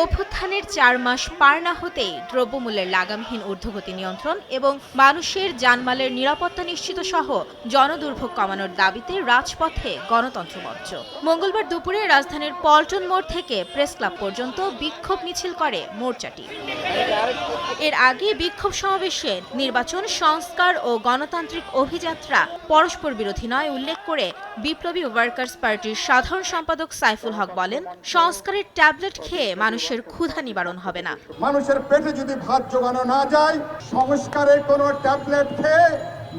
অভ্যুত্থানের ৪ মাস পার না হতেই দ্রব্যমূল্যের লাগামহীন ঊর্ধ্বগতি নিয়ন্ত্রণ এবং মানুষের জানমালের নিরাপত্তা নিশ্চিত সহ জনদুর্ভোগ কমানোর দাবিতে রাজপথে গণতন্ত্র মঞ্চ। মঙ্গলবার দুপুরে রাজধানীর পল্টন মোড় থেকে প্রেস ক্লাব পর্যন্ত বিক্ষোভ মিছিল করে মোর্চাটি। এর আগে বিক্ষোভ সমাবেশে নির্বাচন সংস্কার ও গণতান্ত্রিক অভিযাত্রা পরস্পর বিরোধী নয় উল্লেখ করে বিপ্লবী ওয়ার্কার্স পার্টির সাধারণ সম্পাদক সাইফুল হক বলেন, সংস্কারের ট্যাবলেট খেয়ে মানুষের ক্ষুধা নিবারণ হবে না। মানুষের পেটে যদি ভাত জোগানো না যায়, সংস্কারের কোনো ট্যাবলেট খেয়ে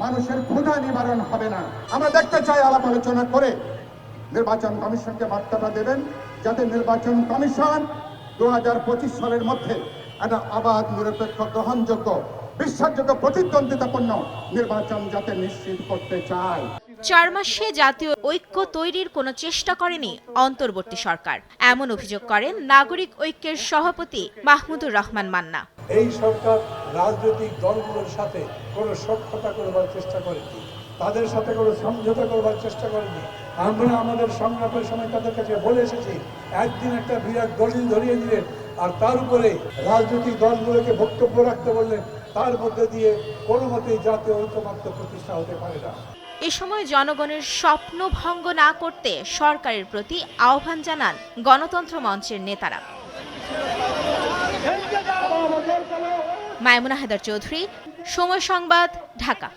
মানুষের ক্ষুধা নিবারণ হবে না। আমরা দেখতে চাই আলাপ আলোচনা করে নির্বাচন কমিশনকে বার্তাটা দেবেন, যাতে নির্বাচন কমিশন 2025 সালের মধ্যে একটা অবাধ, নিরপেক্ষ, গ্রহণযোগ্য, বিশ্বাসযোগ্য, প্রতিদ্বন্দ্বিতাপূর্ণ নির্বাচন যাতে নিশ্চিত করতে চায়। ৪ মাসে জাতীয় ঐক্য তৈরির কোনো চেষ্টা করেনি অন্তর্বর্তী সরকার, এমন অভিযোগ করেন নাগরিক ঐক্যের সভাপতি মাহমুদুর রহমান মান্না। এই সরকার রাজনৈতিক দলগুলোর সাথে কোনো সখ্যতা করবার চেষ্টা করেনি, তাদের সাথে কোনো সমঝোতা করবার চেষ্টা করেনি। আমরা আমাদের সংগ্রামের সময় তাদের কাছে বলে এসেছি, একদিন একটা বিরাট দলিল ধরিয়ে দিলেন আর তার উপরে রাজনৈতিক দলগুলোকে বক্তব্য রাখতে বললেন, তার মধ্যে দিয়ে কোনো মতেই জাতীয় ঐক্যমত্য প্রতিষ্ঠা হতে পারে না। এ সময় জনগণের স্বপ্ন ভঙ্গ না করতে সরকারের প্রতি আহ্বান জানান গণতন্ত্র মঞ্চের নেতারা। মাইমুনা হায়দার চৌধুরী, সময় সংবাদ, ঢাকা।